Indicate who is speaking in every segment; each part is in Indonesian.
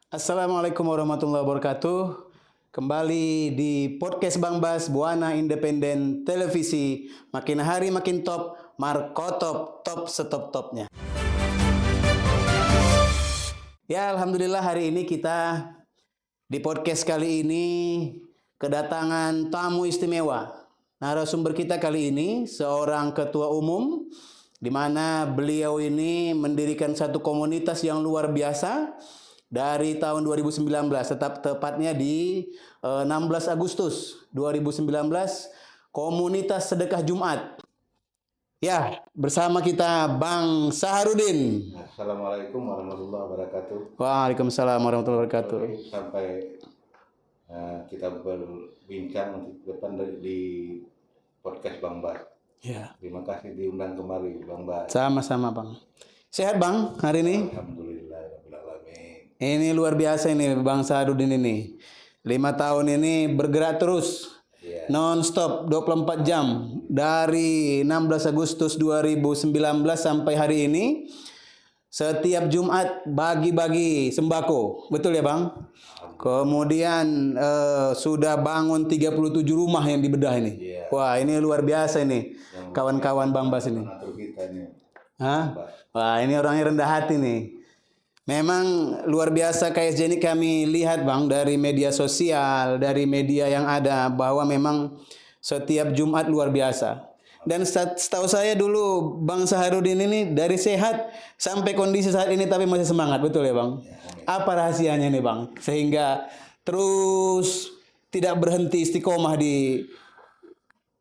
Speaker 1: Assalamualaikum warahmatullahi wabarakatuh. Kembali di podcast Bang Bas Buana Independen Televisi. Makin hari makin top, Markotop top setop-topnya. Ya, alhamdulillah hari ini kita di podcast kali ini kedatangan tamu istimewa. Narasumber kita kali ini seorang ketua umum di mana beliau ini mendirikan satu komunitas yang luar biasa dari tahun 2019, tepatnya di 16 Agustus 2019, Komunitas Sedekah Jumat. Ya, bersama kita Bang Saharudin.
Speaker 2: Assalamualaikum warahmatullahi wabarakatuh.
Speaker 1: Waalaikumsalam warahmatullahi wabarakatuh.
Speaker 2: Sampai kita berbincang untuk depan di podcast Bang Bas.
Speaker 1: Ya.
Speaker 2: Terima kasih diundang kemari Bang Bas.
Speaker 1: Sama-sama Bang. Sehat Bang hari ini?
Speaker 2: Alhamdulillah rabbil alamin.
Speaker 1: Ini luar biasa ini Bang Saharudin ini. 5 tahun ini bergerak terus. Non-stop 24 jam dari 16 Agustus 2019 sampai hari ini. Setiap Jumat bagi-bagi sembako. Betul ya Bang? Kemudian sudah bangun 37 rumah yang dibedah ini. Wah, ini luar biasa ini. Kawan-kawan Bang Bas ini. Hah? Wah, ini orangnya rendah hati nih. Memang luar biasa KSJ ini kami lihat Bang dari media sosial, dari media yang ada bahwa memang setiap Jumat luar biasa. Dan setahu saya dulu Bang Saharudin ini dari sehat sampai kondisi saat ini tapi masih semangat, betul ya Bang? Apa rahasianya nih Bang? Sehingga terus tidak berhenti istiqomah di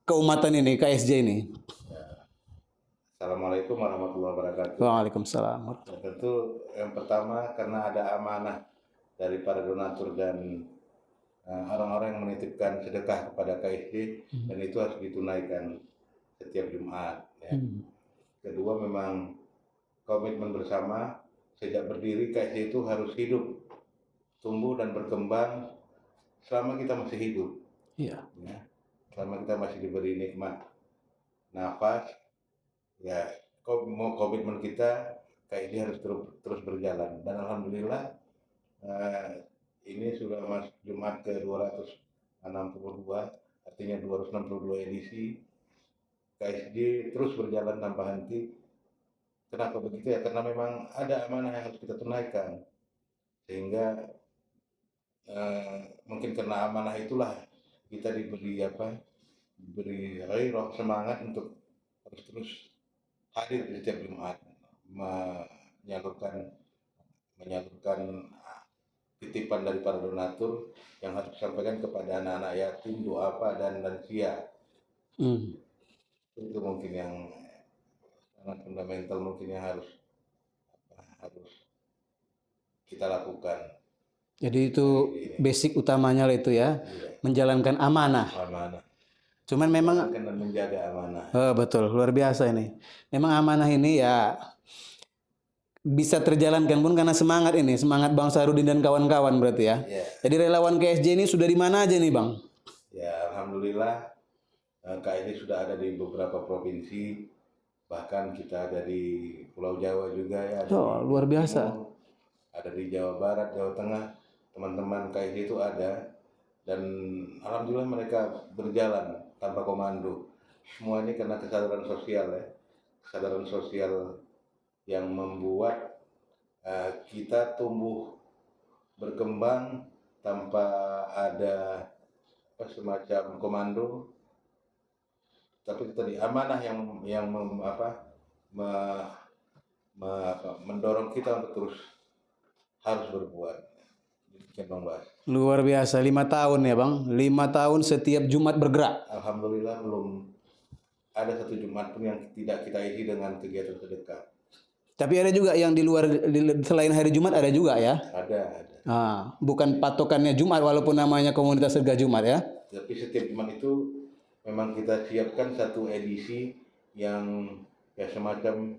Speaker 1: keumatan ini, KSJ ini.
Speaker 2: Assalamualaikum warahmatullahi wabarakatuh.
Speaker 1: Waalaikumsalam.
Speaker 2: Tentu yang pertama karena ada amanah dari para donatur dan orang-orang yang menitipkan sedekah kepada KSJ dan itu harus ditunaikan setiap Jumat. Ya. Kedua memang komitmen bersama sejak berdiri KSJ itu harus hidup, tumbuh dan berkembang selama kita masih hidup.
Speaker 1: Iya.
Speaker 2: Ya. Selama kita masih diberi nikmat nafas. Ya, komitmen kita kayak ini harus terus berjalan dan alhamdulillah ini sudah masuk Jumat ke 262, artinya 262 edisi. KSJ terus berjalan tanpa henti. Kenapa begitu ya? Karena memang ada amanah yang harus kita tunaikan, sehingga mungkin karena amanah itulah kita diberi gairah semangat untuk harus terus hadir di setiap Jumat, menyalurkan titipan dari para donatur yang harus disampaikan kepada anak-anak yatim, duafa dan lansia. Itu mungkin yang sangat fundamental mungkin yang harus kita lakukan.
Speaker 1: Jadi itu basic utamanya lah itu ya, menjalankan amanah. Cuman memang
Speaker 2: akan menjaga amanah.
Speaker 1: Betul, luar biasa ini. Memang amanah ini ya bisa terjalankan pun karena semangat ini, semangat Bang Saharudin dan kawan-kawan berarti ya. Jadi relawan KSJ ini sudah di mana aja nih Bang?
Speaker 2: Ya, alhamdulillah KSJ sudah ada di beberapa provinsi, bahkan kita ada di Pulau Jawa juga ya.
Speaker 1: Luar biasa.
Speaker 2: Ada di Jawa Barat, Jawa Tengah, teman-teman KSJ itu ada. Dan alhamdulillah mereka berjalan tanpa komando. Semua ini karena kesadaran sosial ya. Kesadaran sosial yang membuat kita tumbuh berkembang tanpa ada semacam komando. Tapi tadi amanah yang mendorong kita untuk terus harus berbuat.
Speaker 1: Luar biasa, 5 tahun ya Bang, 5 tahun setiap Jumat bergerak.
Speaker 2: Alhamdulillah belum ada satu Jumat pun yang tidak kita isi dengan kegiatan sedekah.
Speaker 1: Tapi ada juga yang di luar, selain hari Jumat ada juga ya?
Speaker 2: Ada.
Speaker 1: Bukan patokannya Jumat walaupun namanya komunitas sedekah Jumat ya?
Speaker 2: Tapi setiap Jumat itu memang kita siapkan satu edisi yang ya semacam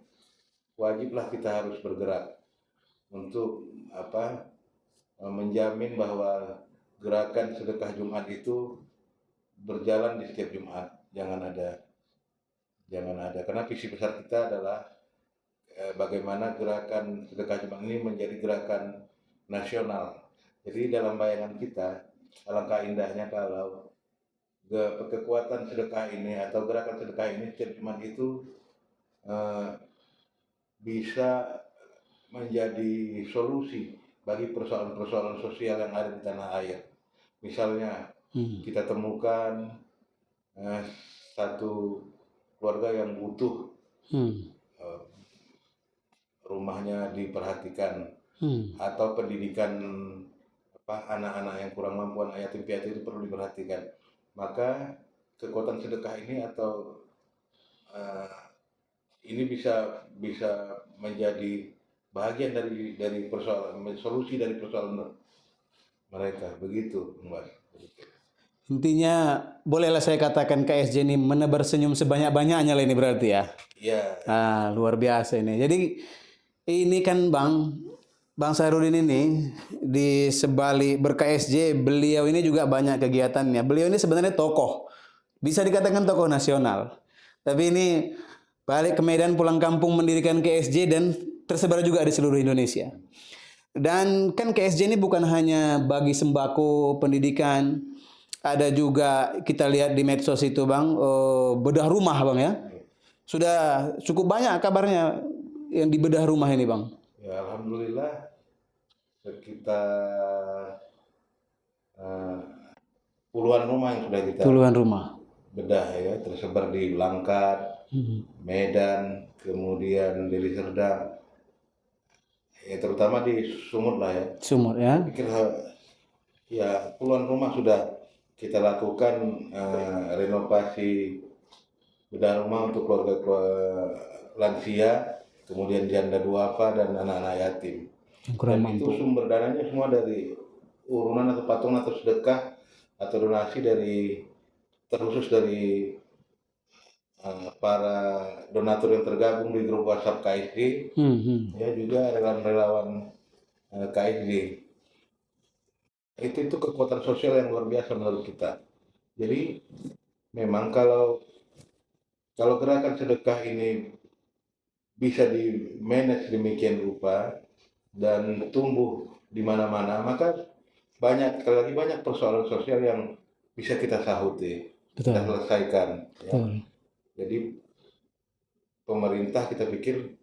Speaker 2: wajiblah kita harus bergerak untuk menjamin bahwa gerakan sedekah Jumat itu berjalan di setiap Jumat. Jangan ada karena visi besar kita adalah bagaimana gerakan sedekah Jumat ini menjadi gerakan nasional. Jadi dalam bayangan kita, alangkah indahnya kalau kekuatan sedekah ini atau gerakan sedekah ini setiap Jumat itu eh, bisa menjadi solusi bagi persoalan-persoalan sosial yang ada di tanah air. Misalnya kita temukan satu keluarga yang butuh eh, rumahnya diperhatikan atau pendidikan anak-anak yang kurang mampu, anak yatim piatu itu perlu diperhatikan. Maka kekuatan sedekah ini atau ini bisa menjadi bagian dari persoalan, solusi dari persoalan mereka, begitu Mas.
Speaker 1: Intinya bolehlah saya katakan KSJ ini menebar senyum sebanyak-banyaknya lah ini berarti ya.
Speaker 2: Iya.
Speaker 1: Luar biasa ini. Jadi ini kan Bang Sahrudin ini di sebalik ber-KSJ beliau ini juga banyak kegiatannya. Beliau ini sebenarnya tokoh. Bisa dikatakan tokoh nasional. Tapi ini balik ke Medan pulang kampung mendirikan KSJ dan tersebar juga di seluruh Indonesia. Dan kan KSJ ini bukan hanya bagi sembako pendidikan, ada juga kita lihat di medsos itu Bang, bedah rumah Bang ya. Sudah cukup banyak kabarnya yang dibedah rumah ini Bang.
Speaker 2: Ya Alhamdulillah sekitar puluhan rumah yang sudah kita bedah ya, tersebar di Langkat, Medan, kemudian Deli Serdang, ya terutama di Sumut lah ya.
Speaker 1: Sumut ya.
Speaker 2: Pikir ya puluhan rumah sudah kita lakukan renovasi bedah rumah untuk keluarga lansia, kemudian janda duafa dan anak-anak yatim. Dan itu sumber dananya semua dari urunan atau patungan atau sedekah atau donasi terkhusus dari para donatur yang tergabung di grup WhatsApp KSD, ya juga relawan-relawan KSD. Itu kekuatan sosial yang luar biasa menurut kita. Jadi memang kalau gerakan sedekah ini bisa di manage demikian rupa dan tumbuh di mana-mana, maka banyak persoalan sosial yang bisa kita sahuti, kita selesaikan. Ya. Jadi pemerintah kita pikir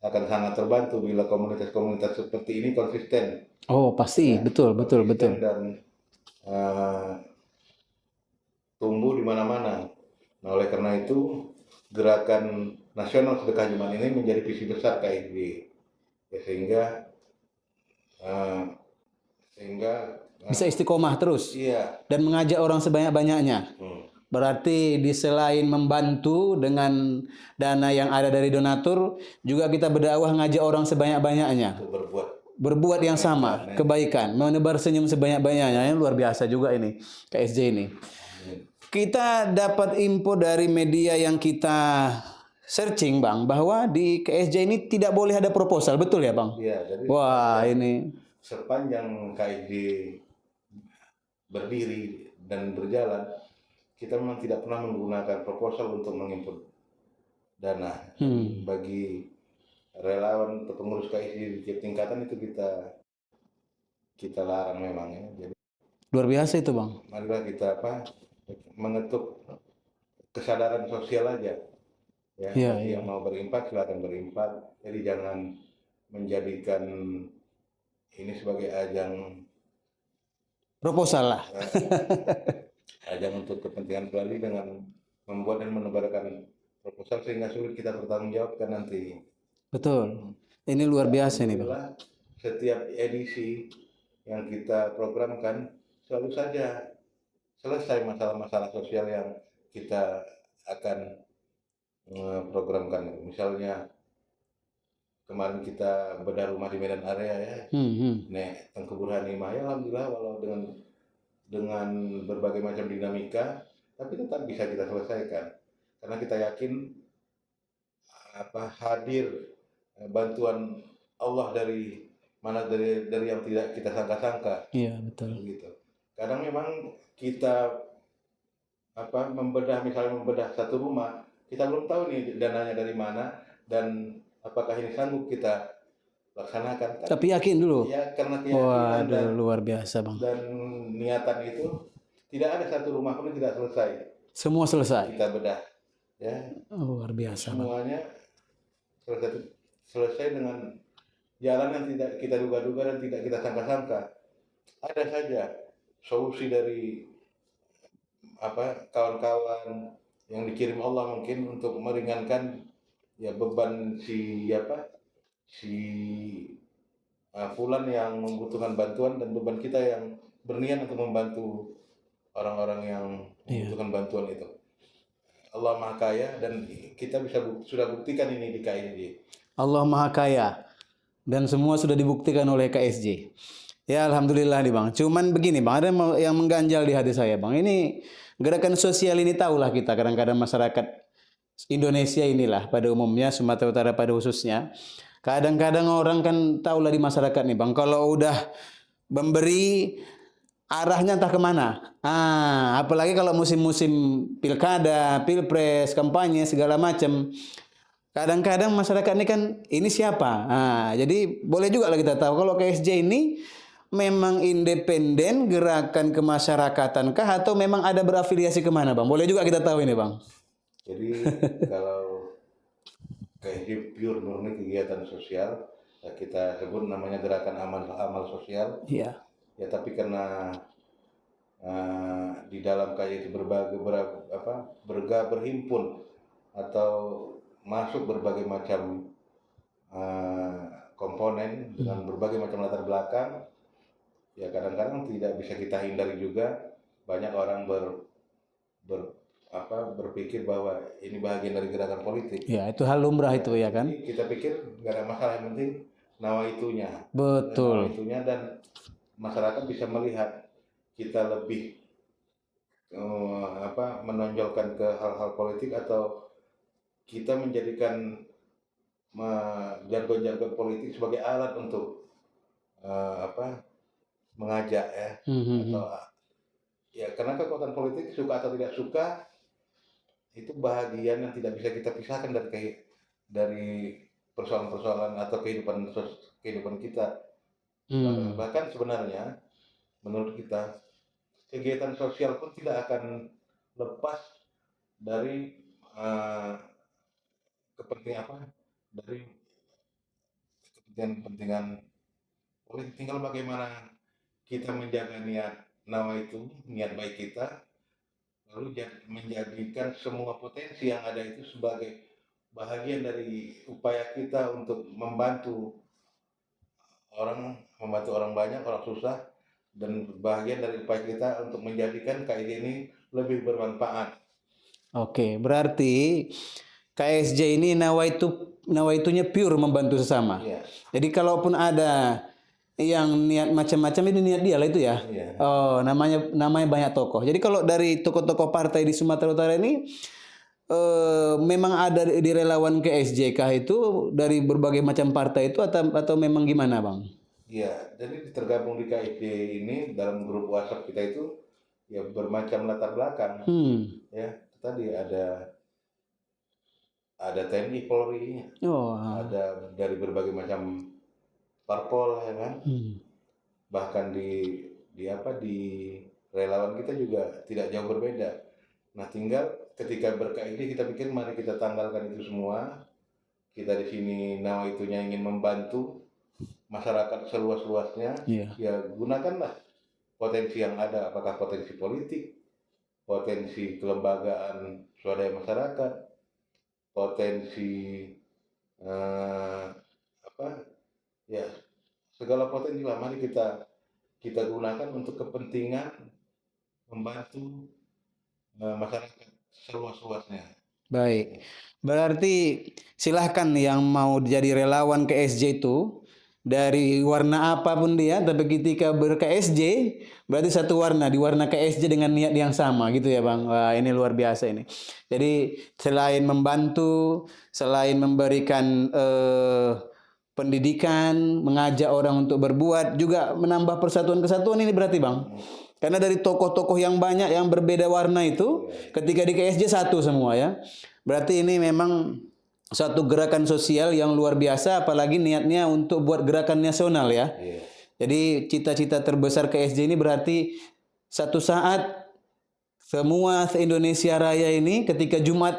Speaker 2: akan sangat terbantu bila komunitas-komunitas seperti ini konsisten.
Speaker 1: Oh pasti, ya, betul.
Speaker 2: Dan tumbuh di mana-mana. Nah oleh karena itu gerakan nasional sedekah Jumat ini menjadi visi besar KSD, ya, sehingga
Speaker 1: bisa istiqomah terus.
Speaker 2: Iya.
Speaker 1: Dan mengajak orang sebanyak-banyaknya. Berarti di selain membantu dengan dana yang ada dari donatur, juga kita berdakwah ngajak orang sebanyak-banyaknya. Berbuat yang sama, kebaikan, menebar senyum sebanyak-banyaknya. Ini luar biasa juga ini, KSJ ini. Kita dapat info dari media yang kita searching Bang, bahwa di KSJ ini tidak boleh ada proposal, betul ya Bang?
Speaker 2: Iya.
Speaker 1: Wah ini.
Speaker 2: Sepanjang KSJ berdiri dan berjalan, kita memang tidak pernah menggunakan proposal untuk menginput dana. Bagi relawan atau pengurus KSJ di tiap tingkatan itu kita larang memang ya. Jadi
Speaker 1: luar biasa itu Bang.
Speaker 2: Marilah kita mengetuk kesadaran sosial aja. Ya, yang mau berimpak silakan berimpak. Jadi jangan menjadikan ini sebagai ajang
Speaker 1: proposal lah.
Speaker 2: Ajang untuk kepentingan pribadi dengan membuat dan menebarkan proposal sehingga sulit kita bertanggung jawabkan nanti.
Speaker 1: Betul. Ini luar biasa nih Bang.
Speaker 2: Setiap edisi yang kita programkan selalu saja selesai masalah-masalah sosial yang kita akan programkan. Misalnya kemarin kita bedah rumah di Medan area ya, Nek Tengku Burhanimah ya, alhamdulillah walau dengan berbagai macam dinamika, tapi tetap bisa kita selesaikan karena kita yakin hadir bantuan Allah dari mana dari yang tidak kita sangka-sangka.
Speaker 1: Iya betul.
Speaker 2: Gitu. Kadang memang kita membedah satu rumah, kita belum tahu nih dananya dari mana dan apakah ini sanggup kita laksanakan.
Speaker 1: Tapi yakin dulu.
Speaker 2: Ya karena keyakinan
Speaker 1: Waduh, luar biasa bang.
Speaker 2: dan niatan itu tidak ada satu rumah pun yang tidak selesai.
Speaker 1: Semua selesai.
Speaker 2: Kita bedah, ya
Speaker 1: Luar biasa bang.
Speaker 2: semuanya selesai dengan jalan yang tidak kita duga-duga dan tidak kita sangka-sangka. Ada saja solusi dari kawan-kawan yang dikirim Allah mungkin untuk meringankan ya beban si fulan yang membutuhkan bantuan dan beban kita yang berniat untuk membantu orang-orang yang membutuhkan bantuan itu. Allah Maha Kaya dan kita sudah buktikan ini di KSJ.
Speaker 1: Allah Maha Kaya dan semua sudah dibuktikan oleh KSJ. Ya alhamdulillah nih bang. Cuman begini bang, ada yang mengganjal di hati saya bang. Ini gerakan sosial ini tahulah kita kadang-kadang masyarakat Indonesia inilah pada umumnya, Sumatera Utara pada khususnya. Kadang-kadang orang kan tahulah di masyarakat nih bang, kalau udah memberi arahnya entah kemana. Apalagi kalau musim-musim pilkada, pilpres, kampanye segala macam. Kadang-kadang masyarakat ini kan ini siapa? Jadi boleh juga lah kita tahu kalau KSJ ini memang independen, gerakan kemasyarakatan kah atau memang ada berafiliasi kemana bang? Boleh juga kita tahu ini bang.
Speaker 2: Jadi kalau KSJ pure murni kegiatan sosial, ya kita sebut namanya gerakan amal sosial.
Speaker 1: Iya.
Speaker 2: Ya tapi karena di dalam KSJ itu berhimpun atau masuk berbagai macam komponen dengan berbagai macam latar belakang, ya kadang-kadang tidak bisa kita hindari juga banyak orang berpikir bahwa ini bagian dari gerakan politik.
Speaker 1: Ya, itu hal lumrah itu ya kan.
Speaker 2: Kita pikir nggak ada masalah, yang penting nawaitunya.
Speaker 1: Betul.
Speaker 2: Nawaitunya dan masyarakat bisa melihat kita lebih menonjolkan ke hal-hal politik atau kita menjadikan jargon-jargon politik sebagai alat untuk mengajak ya. Atau ya karena kekuatan politik suka atau tidak suka itu bahagian yang tidak bisa kita pisahkan dari persoalan-persoalan atau kehidupan kita. Bahkan sebenarnya menurut kita kegiatan sosial pun tidak akan lepas dari kepentingan politik. Tinggal bagaimana kita menjaga niat baik kita, lalu menjadikan semua potensi yang ada itu sebagai bahagian dari upaya kita untuk membantu orang banyak, orang susah, dan bahagian dari upaya kita untuk menjadikan KSJ ini lebih bermanfaat.
Speaker 1: Oke, berarti KSJ ini nawaitunya pure membantu sesama.
Speaker 2: Iya.
Speaker 1: Jadi kalaupun ada yang niat macam-macam ini niat dia lah itu ya.
Speaker 2: Iya.
Speaker 1: Oh, namanya banyak tokoh. Jadi kalau dari tokoh-tokoh partai di Sumatera Utara ini memang ada di relawan KSJ kah itu dari berbagai macam partai itu atau memang gimana bang?
Speaker 2: Iya, jadi tergabung di KSJ ini dalam grup WhatsApp kita itu ya bermacam latar belakang. Ya, tadi ada TNI, Polri, ada dari berbagai macam parpol ya kan. Bahkan di relawan kita juga tidak jauh berbeda. Nah, tinggal ketika berKSJ kita pikir mari kita tanggalkan itu semua. Kita di sini nawaitunya ingin membantu masyarakat seluas-luasnya. Ya gunakanlah potensi yang ada, apakah potensi politik, potensi kelembagaan swadaya masyarakat, potensi segala potensi lah, mari kita gunakan untuk kepentingan membantu masyarakat seluas-luasnya.
Speaker 1: Baik, berarti silahkan yang mau jadi relawan KSJ itu dari warna apapun dia, tapi ketika ber-KSJ berarti satu warna, di warna KSJ dengan niat yang sama gitu ya bang. Wah ini luar biasa ini. Jadi selain membantu, selain memberikan pendidikan, mengajak orang untuk berbuat, juga menambah persatuan kesatuan ini berarti bang. Karena dari tokoh-tokoh yang banyak yang berbeda warna itu, ketika di KSJ satu semua ya. Berarti ini memang suatu gerakan sosial yang luar biasa, apalagi niatnya untuk buat gerakan nasional ya.
Speaker 2: Iya.
Speaker 1: Jadi cita-cita terbesar KSJ ini berarti satu saat semua se-Indonesia Raya ini ketika Jumat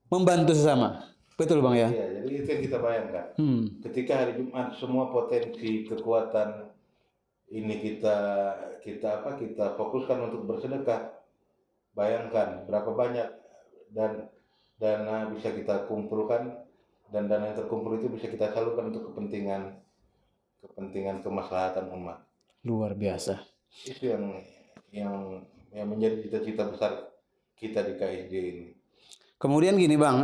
Speaker 1: membantu sesama. Betul Bang ya?
Speaker 2: Iya, jadi itu yang kita bayangkan. Ketika hari Jumat semua potensi kekuatan ini kita fokuskan untuk bersedekah. Bayangkan berapa banyak dan dana bisa kita kumpulkan, dan dana yang terkumpul itu bisa kita salurkan untuk kepentingan kemaslahatan umat.
Speaker 1: Luar biasa.
Speaker 2: Itu yang menjadi cita-cita besar kita di KSJ ini.
Speaker 1: Kemudian gini Bang,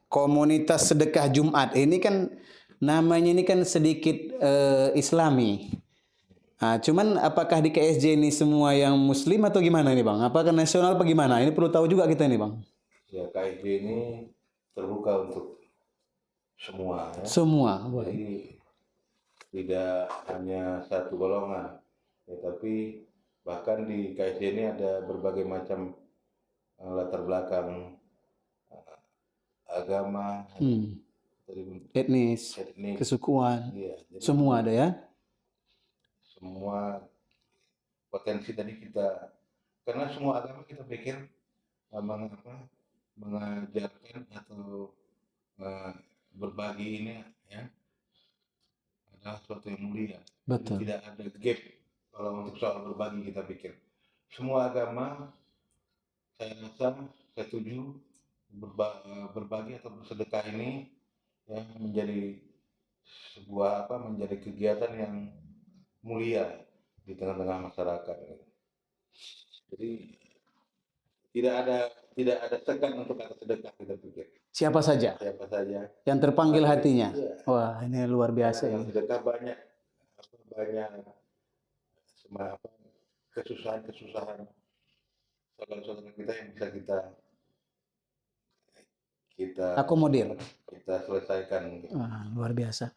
Speaker 1: komunitas sedekah Jumat ini kan namanya ini kan sedikit Islami. Nah, cuman apakah di KSJ ini semua yang Muslim atau gimana ini Bang? Apakah nasional apa gimana? Ini perlu tahu juga kita ini Bang.
Speaker 2: Ya, KSJ ini terbuka untuk semua ya.
Speaker 1: Semua.
Speaker 2: Jadi tidak hanya satu golongan, ya, tapi bahkan di KSJ ini ada berbagai macam latar belakang agama,
Speaker 1: Etnis,
Speaker 2: etnik,
Speaker 1: kesukuan,
Speaker 2: iya, jadi
Speaker 1: semua ada ya.
Speaker 2: semua potensi tadi kita, karena semua agama kita pikir mengajarkan atau berbagi ini ya adalah suatu yang mulia.
Speaker 1: Betul.
Speaker 2: Jadi tidak ada gap kalau untuk soal berbagi. Kita pikir semua agama, saya rasa setuju berbagi atau bersedekah ini ya menjadi menjadi kegiatan yang mulia di tengah-tengah masyarakat. Jadi tidak ada tekan untuk kata sedekah, kita pikir.
Speaker 1: Siapa saja
Speaker 2: Siapa saja
Speaker 1: yang terpanggil hatinya.
Speaker 2: Iya.
Speaker 1: Wah, ini luar biasa
Speaker 2: Yang
Speaker 1: ini.
Speaker 2: sedekah banyak kesusahan saudara-saudara kita yang bisa kita
Speaker 1: Akomodir.
Speaker 2: kita selesaikan.
Speaker 1: Wah, luar biasa.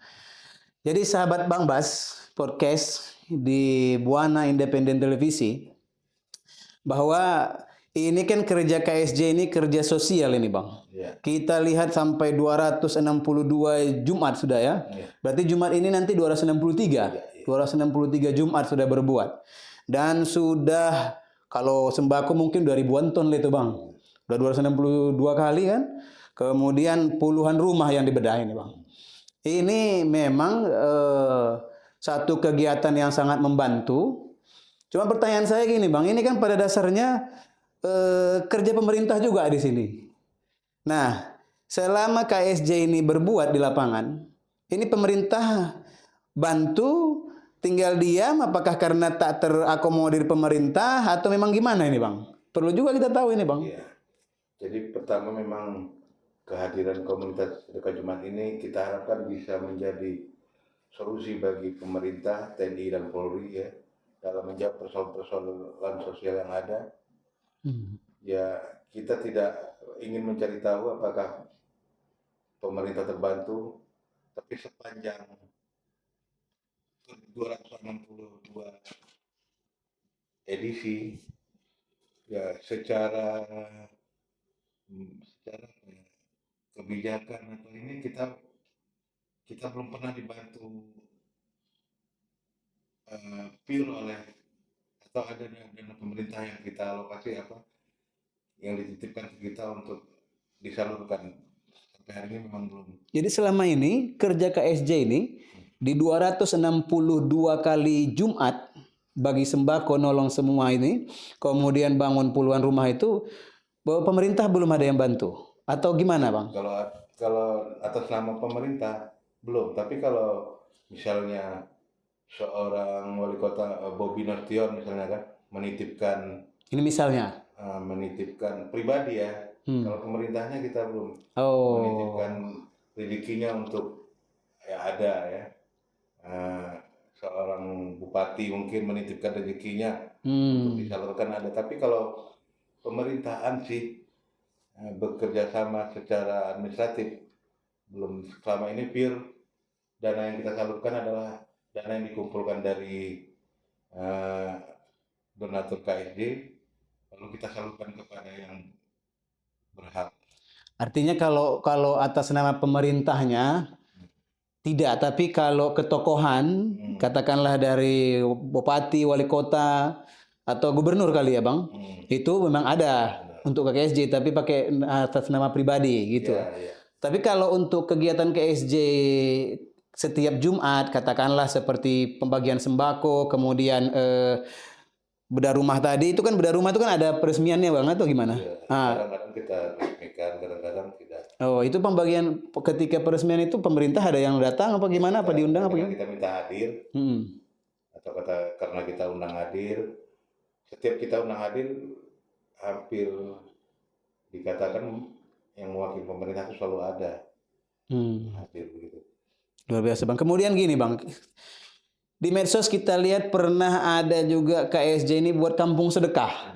Speaker 1: Jadi sahabat Bang Bas podcast di Buana Independen Televisi, bahwa ini kan kerja KSJ ini kerja sosial ini Bang.
Speaker 2: Ya.
Speaker 1: Kita lihat sampai 262 Jumat sudah ya.
Speaker 2: Ya.
Speaker 1: Berarti Jumat ini nanti 263. 263 Jumat sudah berbuat. Dan sudah kalau sembako mungkin 2000-an ton itu Bang. Udah 262 kali kan. Kemudian puluhan rumah yang dibedah ini Bang. Ini memang satu kegiatan yang sangat membantu. Cuma pertanyaan saya gini Bang, ini kan pada dasarnya kerja pemerintah juga di sini. Nah, selama KSJ ini berbuat di lapangan, ini pemerintah bantu, tinggal diam, apakah karena tak terakomodir pemerintah atau memang gimana ini Bang? Perlu juga kita tahu ini Bang.
Speaker 2: Ya. Jadi pertama memang kehadiran komunitas sedekah Jumat ini kita harapkan bisa menjadi solusi bagi pemerintah, TNI dan Polri ya dalam menjawab persoalan sosial yang ada. Ya, kita tidak ingin mencari tahu apakah pemerintah terbantu, tapi sepanjang 262 edisi ya secara kebijakan atau ini kita belum pernah dibantu pure oleh atau ada dana pemerintah yang kita alokasi yang dititipkan ke kita untuk disalurkan. Sampai hari ini memang belum.
Speaker 1: Jadi selama ini kerja KSJ ini di 262 kali Jumat bagi sembako nolong semua ini, kemudian bangun puluhan rumah itu, bahwa pemerintah belum ada yang bantu atau gimana Bang?
Speaker 2: Kalau atas nama pemerintah belum, tapi kalau misalnya seorang wali kota Bobi Nasution misalnya kan menitipkan
Speaker 1: ini misalnya
Speaker 2: menitipkan pribadi ya, kalau pemerintahnya kita belum menitipkan rezekinya untuk ya ada ya seorang bupati mungkin menitipkan rezekinya untuk disalurkan ada, tapi kalau pemerintahan sih bekerja sama secara administratif belum. Selama ini pure dana yang kita salurkan adalah dana yang dikumpulkan dari donatur KSJ lalu kita salurkan kepada yang berhak.
Speaker 1: Artinya kalau atas nama pemerintahnya tidak, tapi kalau ketokohan, katakanlah dari bupati, wali kota, atau gubernur kali ya Bang, itu memang ada untuk ke KSJ, tapi pakai atas nama pribadi gitu.
Speaker 2: Ya, ya.
Speaker 1: Tapi kalau untuk kegiatan KSJ setiap Jumat, katakanlah seperti pembagian sembako, kemudian bedah rumah tadi, itu kan bedah rumah itu kan ada peresmiannya Bang, atau gimana?
Speaker 2: Ya.
Speaker 1: Ah,
Speaker 2: Kadang-kadang kita resmikan, kadang-kadang tidak.
Speaker 1: oh, itu pembagian ketika peresmian itu pemerintah ada yang datang apa gimana? Apa diundang apa
Speaker 2: Karena
Speaker 1: gimana?
Speaker 2: kita minta hadir,
Speaker 1: Hmm.
Speaker 2: atau karena kita undang hadir, setiap kita undang hadir, hampir dikatakan yang mewakili pemerintah itu selalu ada
Speaker 1: Hmm.
Speaker 2: hadir begitu.
Speaker 1: Luar biasa Bang. Kemudian gini Bang, di medsos kita lihat pernah ada juga KSJ ini buat kampung sedekah.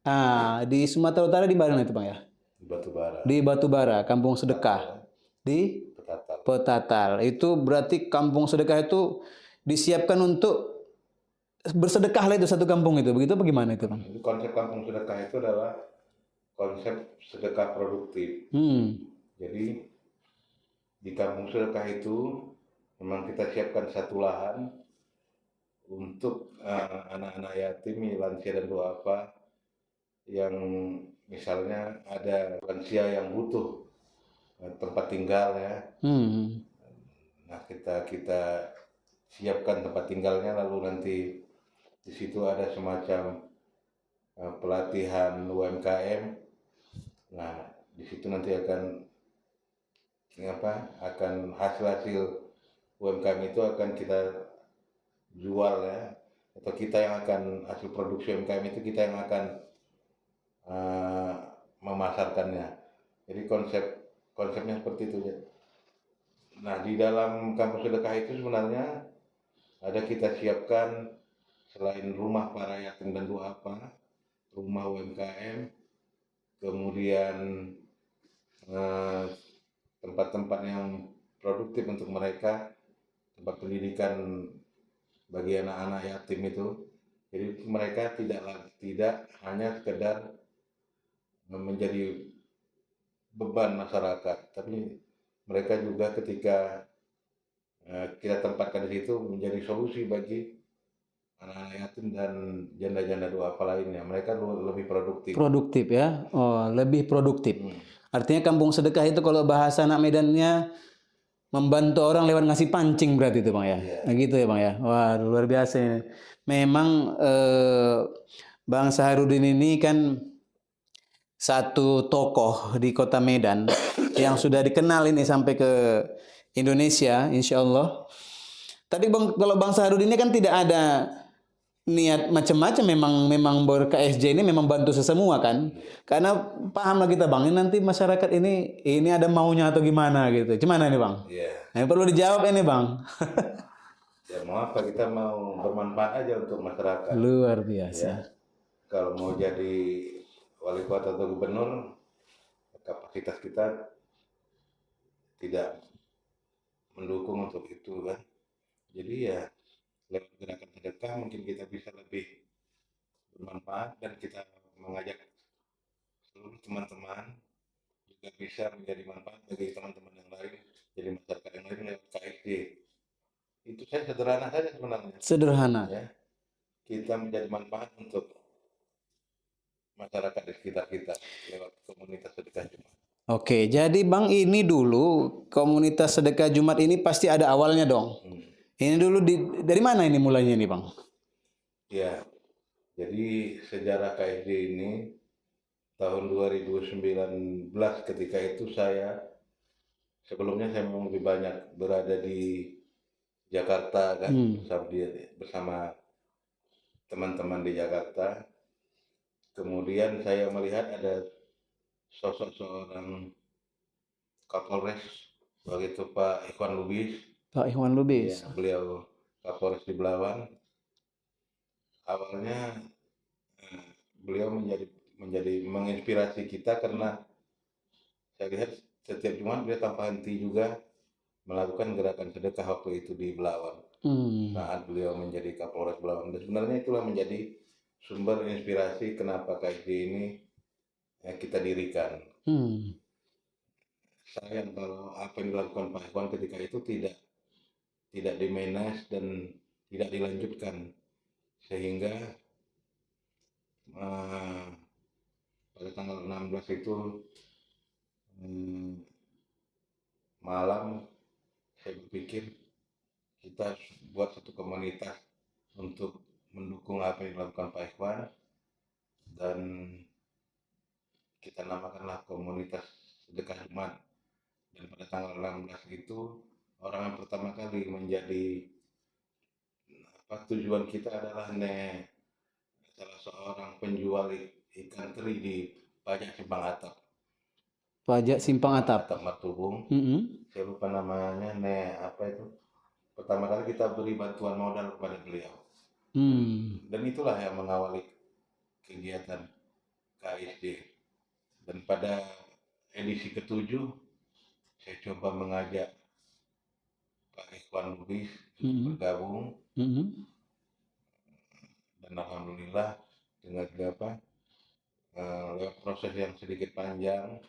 Speaker 1: Ah, di Sumatera Utara di mana itu Bang ya?
Speaker 2: Di Batubara,
Speaker 1: Di Batubara, kampung sedekah. Di
Speaker 2: Petatal.
Speaker 1: Petatal. Itu berarti kampung sedekah itu disiapkan untuk bersedekah lah itu satu kampung itu. Begitu apa gimana itu Bang?
Speaker 2: Jadi konsep kampung sedekah itu adalah konsep sedekah produktif.
Speaker 1: Hmm.
Speaker 2: Jadi di kampung sedekah itu memang kita siapkan satu lahan untuk anak-anak yatim, lansia dan duafa yang misalnya ada lansia yang butuh tempat tinggal ya.
Speaker 1: Hmm.
Speaker 2: Nah, kita siapkan tempat tinggalnya, lalu nanti di situ ada semacam pelatihan UMKM. Nah, di situ nanti akan hasil UMKM itu akan kita jual ya, atau kita yang akan hasil produksi UMKM itu kita yang akan memasarkannya. Jadi konsepnya seperti itu ya. Nah, di dalam kampus sedekah itu sebenarnya ada kita siapkan selain rumah para yatim dan duafa, rumah UMKM, kemudian tempat-tempat yang produktif untuk mereka, tempat pendidikan bagi anak-anak yatim itu. Jadi mereka tidak hanya sekedar menjadi beban masyarakat, tapi mereka juga ketika kita tempatkan di situ menjadi solusi bagi anak-anak yatim dan janda-janda duafa lainnya. Mereka lebih produktif.
Speaker 1: Produktif ya. Oh, lebih produktif. Artinya kampung sedekah itu kalau bahasa anak Medannya membantu orang lewat ngasih pancing berarti itu Bang ya. Nah, gitu ya Bang ya. Wah, luar biasa ini. Memang Bang Saharudin ini kan satu tokoh di Kota Medan yang sudah dikenal ini sampai ke Indonesia, insya Allah. Tadi Bang, kalau Bang Saharudin ini kan tidak ada niat macam-macam, memang ber-KSJ ini memang bantu sesemua kan, karena paham lah kita Bang, ini nanti masyarakat ini ada maunya atau gimana gitu, gimana nih Bang?
Speaker 2: Iya.
Speaker 1: Nah, perlu dijawab ini Bang.
Speaker 2: Ya mau apa, kita mau bermanfaat aja untuk masyarakat.
Speaker 1: Luar
Speaker 2: Ya.
Speaker 1: biasa.
Speaker 2: Kalau mau jadi wali kota atau gubernur, kapasitas kita tidak mendukung untuk itu kan. Jadi ya lewat gerakan sedekah mungkin kita bisa lebih bermanfaat, dan kita mengajak seluruh teman-teman juga bisa menjadi manfaat bagi teman-teman yang lain, jadi masyarakat yang lain lewat KSD. Itu saya sederhana saja sebenarnya.
Speaker 1: Sederhana.
Speaker 2: Ya, kita menjadi manfaat untuk masyarakat di sekitar kita lewat komunitas sedekah Jumat.
Speaker 1: Oke, jadi Bang ini dulu komunitas sedekah Jumat ini pasti ada awalnya dong. Ini dulu dari mana ini mulainya nih Bang?
Speaker 2: Ya, jadi sejarah KSD ini tahun 2019, ketika itu sebelumnya saya memang lebih banyak berada di Jakarta kan, bersama teman-teman di Jakarta. Kemudian saya melihat ada sosok seorang Kapolres, begitu Pak Ikhwan Lubis.
Speaker 1: Pak Ikhwan Lubis.
Speaker 2: Ya, beliau Kapolres di Belawan. Awalnya beliau menjadi menginspirasi kita karena saya lihat setiap Jumat beliau tanpa henti juga melakukan gerakan sedekah waktu itu di Belawan. Saat beliau menjadi Kapolres Belawan. Dan sebenarnya itulah menjadi sumber inspirasi kenapa KSD ini kita dirikan. sayang kalau apa yang dilakukan Pak Ikhwan ketika itu tidak dimanage dan tidak dilanjutkan, sehingga eh, pada tanggal 16 itu hmm, malam saya berpikir kita harus buat satu komunitas untuk mendukung apa yang dilakukan Pak Ikhwan, dan kita namakanlah komunitas sedekah umat. Dan pada tanggal 16 itu orang yang pertama kali menjadi tujuan kita adalah salah seorang penjual ikan teri di Pajak Simpang Atap.
Speaker 1: Pajak Simpang Atap.
Speaker 2: Atap Martubung.
Speaker 1: Mm-mm.
Speaker 2: Saya lupa namanya, apa itu. Pertama kali kita beri bantuan modal kepada beliau. Dan itulah yang mengawali kegiatan KSD. Dan pada edisi ke-7 saya coba mengajak Pak Ikhwan Lubis bergabung. Dan alhamdulillah dengan lewat proses yang sedikit panjang,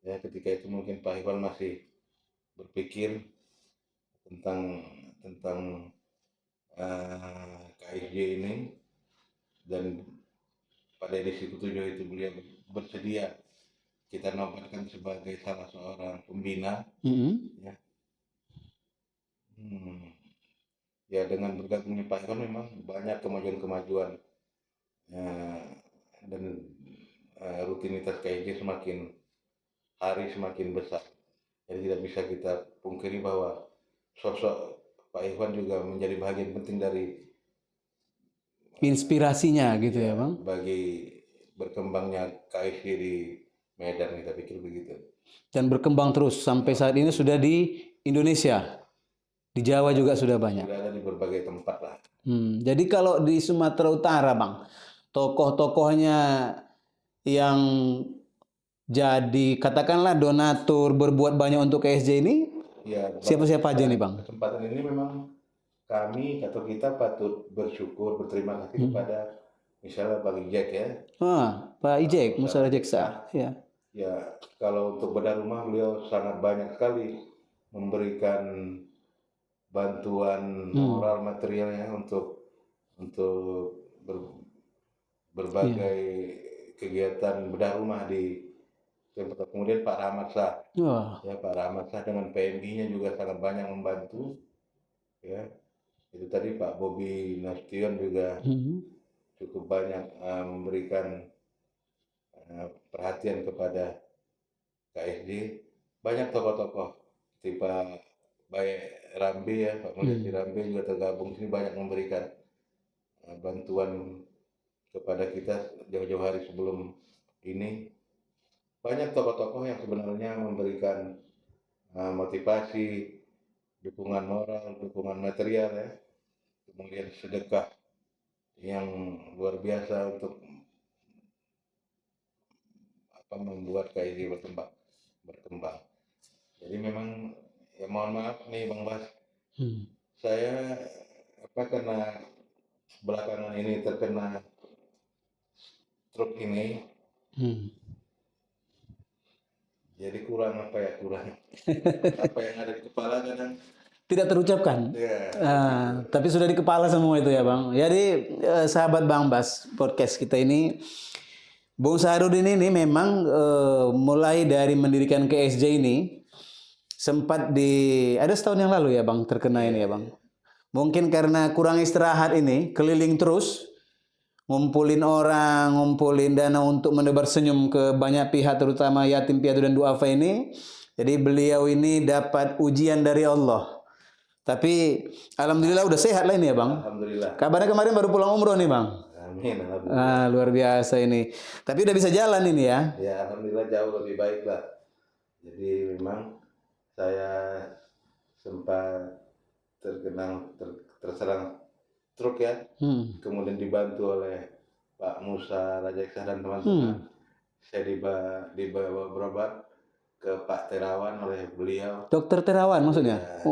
Speaker 2: ya ketika itu mungkin Pak Ikhwan masih berpikir tentang KSJ ini, dan pada edisi ke-7 itu beliau bersedia kita nobatkan sebagai salah seorang pembina. Ya. Ya, dengan bergabungnya Pak Ikhwan memang banyak kemajuan-kemajuan, dan rutinitas KSJ semakin hari semakin besar. Jadi tidak bisa kita pungkiri bahwa sosok Pak Ikhwan juga menjadi bagian penting dari
Speaker 1: inspirasinya gitu ya Bang,
Speaker 2: bagi berkembangnya KSD di Medan, kita pikir begitu.
Speaker 1: dan berkembang terus sampai saat ini sudah di Indonesia, di Jawa juga sudah banyak.
Speaker 2: Sudah ada di berbagai tempat lah.
Speaker 1: Jadi kalau di Sumatera Utara Bang, tokoh-tokohnya yang jadi katakanlah donatur berbuat banyak untuk KSJ ini,
Speaker 2: Ya,
Speaker 1: siapa-siapa aja nih Bang?
Speaker 2: Kesempatan ini memang kami atau kita patut bersyukur, berterima kasih kepada misalnya Bang Ijek ya.
Speaker 1: Pak Ijek, Musara Jeksa. Ya.
Speaker 2: Ya, kalau untuk bedah rumah beliau sangat banyak sekali memberikan bantuan moral materialnya untuk berbagai kegiatan bedah rumah di tempat. Kemudian Pak Rahmat Shah, ya Pak Rahmat Shah dengan PMI-nya juga sangat banyak membantu. Ya, itu tadi Pak Bobi Nasution juga cukup banyak memberikan perhatian kepada KSD. Banyak tokoh-tokoh seperti Pak Bae Rambe ya, Pak Mulyadi Rambe juga tergabung sini, banyak memberikan bantuan kepada kita jauh-jauh hari sebelum ini. Banyak tokoh-tokoh yang sebenarnya memberikan motivasi, dukungan moral, dukungan material ya, kemudian sedekah yang luar biasa untuk membuat KSD berkembang. Jadi memang ya mohon maaf nih Bang Bas, saya karena belakangan ini terkena stroke ini, jadi kurang apa yang ada di kepala kadang
Speaker 1: tidak terucapkan. Tapi sudah di kepala semua itu ya Bang. Jadi sahabat Bang Bas, podcast kita ini, Bung Saharudin ini memang mulai dari mendirikan KSJ ini sempat ada setahun yang lalu ya Bang terkena ini ya Bang. Mungkin karena kurang istirahat ini, keliling terus, ngumpulin orang, ngumpulin dana untuk menebar senyum ke banyak pihak, terutama yatim piatu dan duafa ini. Jadi beliau ini dapat ujian dari Allah. Tapi alhamdulillah udah sehat lah ini ya Bang.
Speaker 2: Alhamdulillah.
Speaker 1: Kabarnya kemarin baru pulang umroh nih Bang.
Speaker 2: Amin, alhamdulillah.
Speaker 1: Luar biasa ini. Tapi udah bisa jalan ini ya.
Speaker 2: Ya alhamdulillah jauh lebih baik lah. Jadi memang saya sempat terserang stroke ya. Kemudian dibantu oleh Pak Musa Rajeksa dan teman-teman. Saya dibawa berobat ke Pak Terawan oleh beliau.
Speaker 1: Dokter Terawan maksudnya?
Speaker 2: Ya.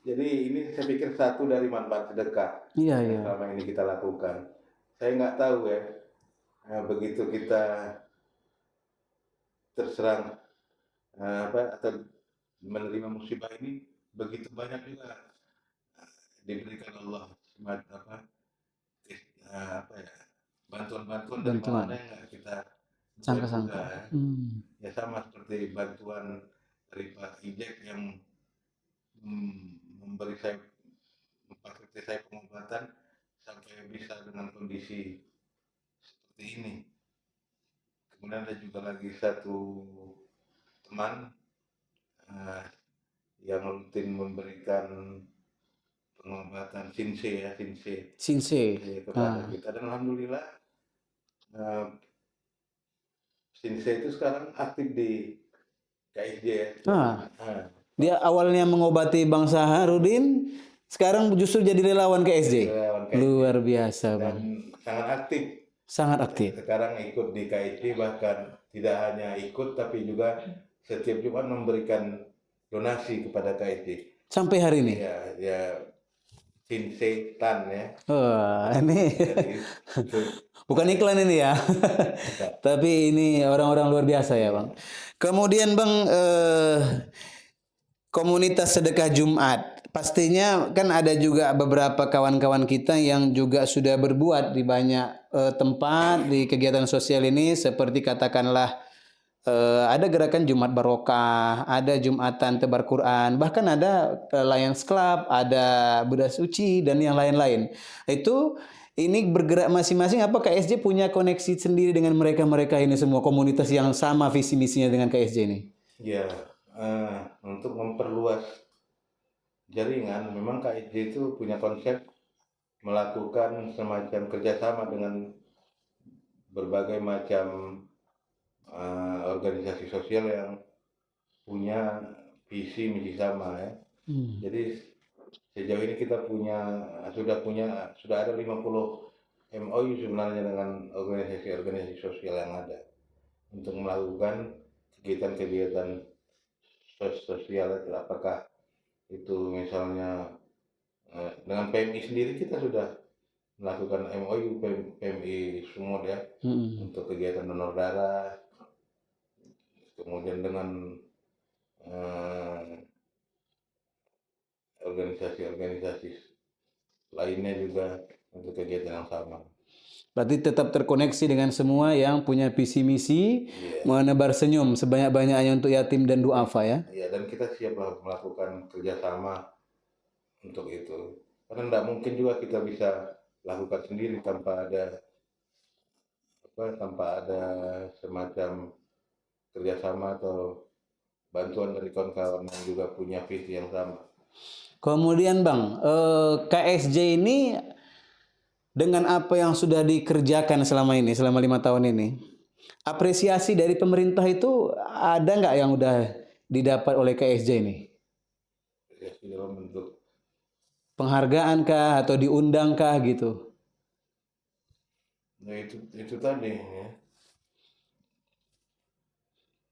Speaker 2: Jadi ini saya pikir satu dari manfaat sedekah yang selama ini kita lakukan. Saya nggak tahu ya, begitu kita terserang atau menerima musibah ini begitu banyak juga diberikan Allah apa ya, bantuan-bantuan dari
Speaker 1: Bantuan.
Speaker 2: mana yang nggak kita duga juga.
Speaker 1: Sangka-sangka.
Speaker 2: Ya sama seperti bantuan dari Pak Ijek yang memberi saya memfasilitasi saya pengobatan sampai bisa dengan kondisi seperti ini. Kemudian ada juga lagi satu teman eh, yang rutin memberikan pengobatan
Speaker 1: Sinse.
Speaker 2: kepada
Speaker 1: Ah.
Speaker 2: kita, dan alhamdulillah eh, Sinse itu sekarang aktif di KSJ ya.
Speaker 1: Ah.
Speaker 2: Nah,
Speaker 1: Dia awalnya mengobati Bang Saharudin, sekarang justru jadi relawan KSJ.
Speaker 2: relawan KSJ.
Speaker 1: Luar biasa,
Speaker 2: Dan
Speaker 1: Bang.
Speaker 2: sangat aktif.
Speaker 1: Sangat aktif.
Speaker 2: Sekarang ikut di KSJ, bahkan tidak hanya ikut tapi juga setiap Jumat memberikan donasi kepada KSJ.
Speaker 1: Sampai hari ini.
Speaker 2: Ya, ya Sinsetan ya.
Speaker 1: Wah, ini
Speaker 2: Jadi, itu
Speaker 1: bukan iklan ini ya. Tapi ini orang-orang luar biasa ya, Bang. Kemudian, Bang, komunitas sedekah Jumat. Pastinya kan ada juga beberapa kawan-kawan kita yang juga sudah berbuat di banyak tempat di kegiatan sosial ini, seperti katakanlah ada gerakan Jumat Barokah, ada Jumatan Tebar Quran, bahkan ada Lions Club, ada Buddha Suci dan yang lain-lain. Itu ini bergerak masing-masing. Apa KSJ punya koneksi sendiri dengan mereka-mereka ini semua, komunitas yang sama visi misinya dengan KSJ ini?
Speaker 2: ya untuk memperluas jaringan, memang KSJ itu punya konsep melakukan semacam kerjasama dengan berbagai macam organisasi sosial yang punya visi misi sama ya. Jadi sejauh ini kita sudah ada 50 MOU sebenarnya dengan organisasi-organisasi sosial yang ada untuk melakukan kegiatan-kegiatan sosial, apakah itu misalnya dengan PMI sendiri kita sudah melakukan MOU PMI Sumut ya untuk kegiatan donor darah, kemudian dengan organisasi-organisasi lainnya juga untuk kegiatan yang sama.
Speaker 1: Berarti tetap terkoneksi dengan semua yang punya visi misi menebar senyum sebanyak-banyaknya untuk yatim dan duafa ya.
Speaker 2: Iya, dan kita siap melakukan kerjasama untuk itu. Karena tidak mungkin juga kita bisa lakukan sendiri tanpa ada semacam kerjasama atau bantuan dari kawan-kawan yang juga punya visi yang sama.
Speaker 1: Kemudian Bang, KSJ ini dengan apa yang sudah dikerjakan selama ini, selama 5 tahun ini, apresiasi dari pemerintah itu ada nggak yang udah didapat oleh KSJ ini?
Speaker 2: Apresiasi dalam bentuk
Speaker 1: Penghargaan kah atau diundang kah gitu?
Speaker 2: nah itu tadi ya.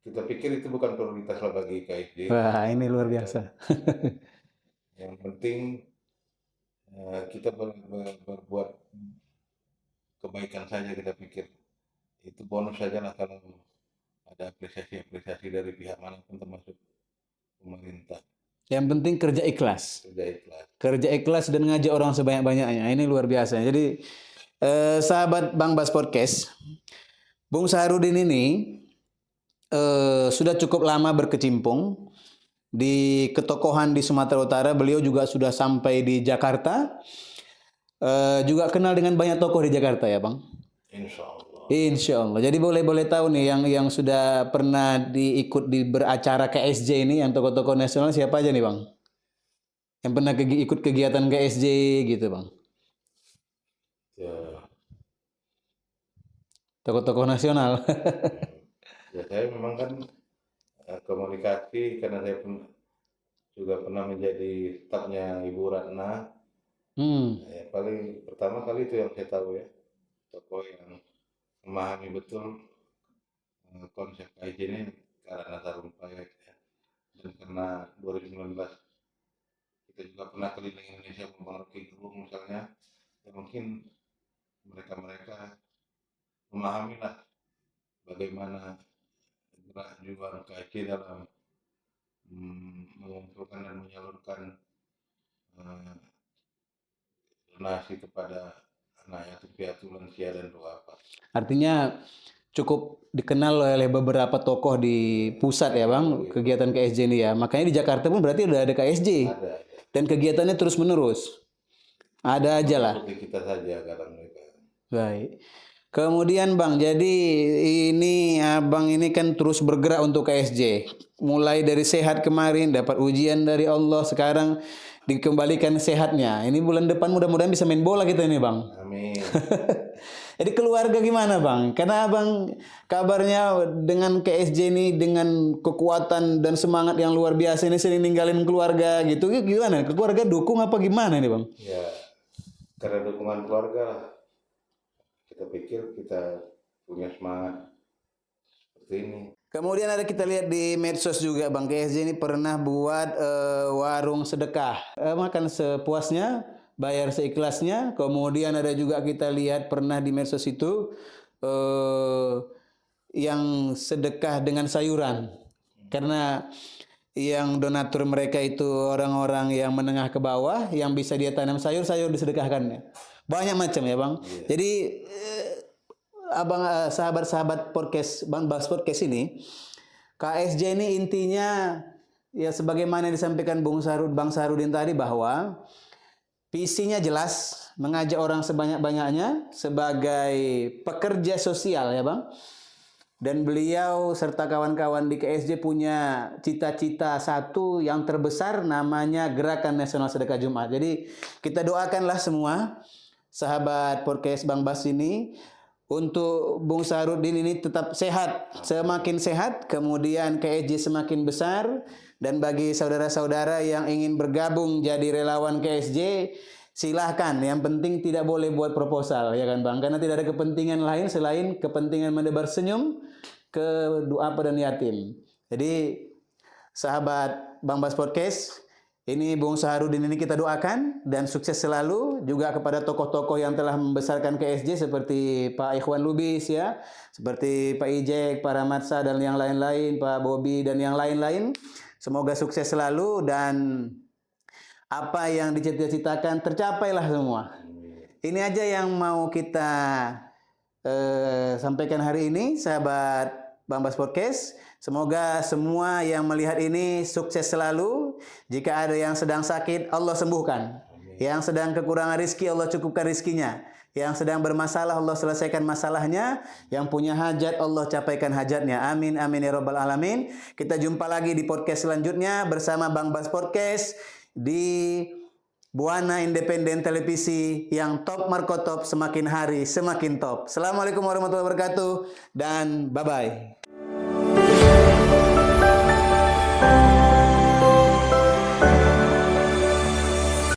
Speaker 2: Kita pikir itu bukan prioritas lah bagi KSJ.
Speaker 1: Wah, ini luar biasa.
Speaker 2: Yang penting kita berbuat kebaikan saja, kita pikir itu bonus saja lah kalau ada apresiasi dari pihak manapun termasuk pemerintah.
Speaker 1: Yang penting kerja ikhlas.
Speaker 2: Kerja ikhlas.
Speaker 1: Kerja ikhlas dan ngajak orang sebanyak-banyaknya. Ini luar biasa. Jadi sahabat Bang Bas Podcast, Bung Saharudin ini sudah cukup lama berkecimpung di ketokohan di Sumatera Utara. Beliau juga sudah sampai di Jakarta. Juga kenal dengan banyak tokoh di Jakarta ya Bang?
Speaker 2: Insya Allah.
Speaker 1: Insya Allah. Jadi boleh tahu nih yang sudah pernah diikut di beracara KSJ ini, yang tokoh-tokoh nasional siapa aja nih Bang? Yang pernah ikut kegiatan KSJ gitu Bang?
Speaker 2: Ya.
Speaker 1: Tokoh-tokoh nasional.
Speaker 2: Ya saya memang kan komunikasi, karena saya pun juga pernah menjadi stafnya Ibu Ratna. Ya, paling pertama kali itu yang saya tahu ya, tokoh yang memahami betul konsep KIJ ini ke arah Sarumpait ya. Dan karena 2019 kita juga pernah keliling Indonesia membangun Gerung misalnya, ya mungkin mereka memahami lah bagaimana gerak juang KIK dalam mengumpulkan dan menyalurkan donasi kepada anak yatim piatu, lansia dan duafa.
Speaker 1: Artinya cukup dikenal oleh beberapa tokoh di pusat ya Bang, kegiatan KSJ ini ya. Makanya di Jakarta pun berarti udah ada KSJ.
Speaker 2: Ada.
Speaker 1: Dan kegiatannya terus menerus. Ada aja lah.
Speaker 2: Seperti kita saja kadang mereka.
Speaker 1: Baik. Kemudian Bang, jadi ini Abang ini kan terus bergerak untuk KSJ. Mulai dari sehat kemarin, dapat ujian dari Allah, sekarang dikembalikan sehatnya. Ini bulan depan mudah-mudahan bisa main bola kita ini Bang.
Speaker 2: Amin.
Speaker 1: Jadi keluarga gimana Bang? Karena Abang kabarnya dengan KSJ ini dengan kekuatan dan semangat yang luar biasa ini sering ninggalin keluarga gitu. Gimana? Keluarga dukung apa gimana nih Bang?
Speaker 2: Ya, karena dukungan keluarga lah. Kita pikir kita punya semangat seperti ini.
Speaker 1: Kemudian ada kita lihat di medsos juga Bang, KSJ ini pernah buat warung sedekah. Makan sepuasnya, bayar seikhlasnya. Kemudian ada juga kita lihat pernah di medsos itu yang sedekah dengan sayuran. Karena yang donatur mereka itu orang-orang yang menengah ke bawah, yang bisa dia tanam sayur disedekahkannya. Banyak macam ya Bang. Jadi Abang sahabat-sahabat podcast Bang Bas Podcast ini, KSJ ini intinya ya sebagaimana disampaikan Bang Sarudin tadi bahwa visinya jelas, mengajak orang sebanyak-banyaknya sebagai pekerja sosial ya Bang. Dan beliau serta kawan-kawan di KSJ punya cita-cita satu yang terbesar, namanya Gerakan Nasional Sedekah Jumat. Jadi kita doakanlah semua sahabat podcast Bang Bas ini untuk Bung Sarudin ini tetap sehat, semakin sehat, kemudian KSJ semakin besar. Dan bagi saudara-saudara yang ingin bergabung jadi relawan KSJ, silahkan. Yang penting tidak boleh buat proposal, ya kan Bang? Karena tidak ada kepentingan lain selain kepentingan menebar senyum ke duafa dan yatim. Jadi sahabat Bang Bas Podcast, ini Bung Sarudin ini kita doakan dan sukses selalu, juga kepada tokoh-tokoh yang telah membesarkan KSJ seperti Pak Ikhwan Lubis ya, seperti Pak Ijek, Pak Ramadsa dan yang lain-lain, Pak Bobi dan yang lain-lain. Semoga sukses selalu dan apa yang dicita-citakan tercapailah semua. Ini aja yang mau kita sampaikan hari ini, sahabat Bang Bas Podcast. Semoga semua yang melihat ini sukses selalu. Jika ada yang sedang sakit, Allah sembuhkan. Yang sedang kekurangan rizki, Allah cukupkan rizkinya. Yang sedang bermasalah, Allah selesaikan masalahnya. Yang punya hajat, Allah capaikan hajatnya. Amin, amin ya rabbal alamin. Kita jumpa lagi di podcast selanjutnya bersama Bang Bas Podcast di Buana Independen Televisi yang top markotop, semakin hari semakin top. Assalamualaikum warahmatullahi wabarakatuh dan bye-bye.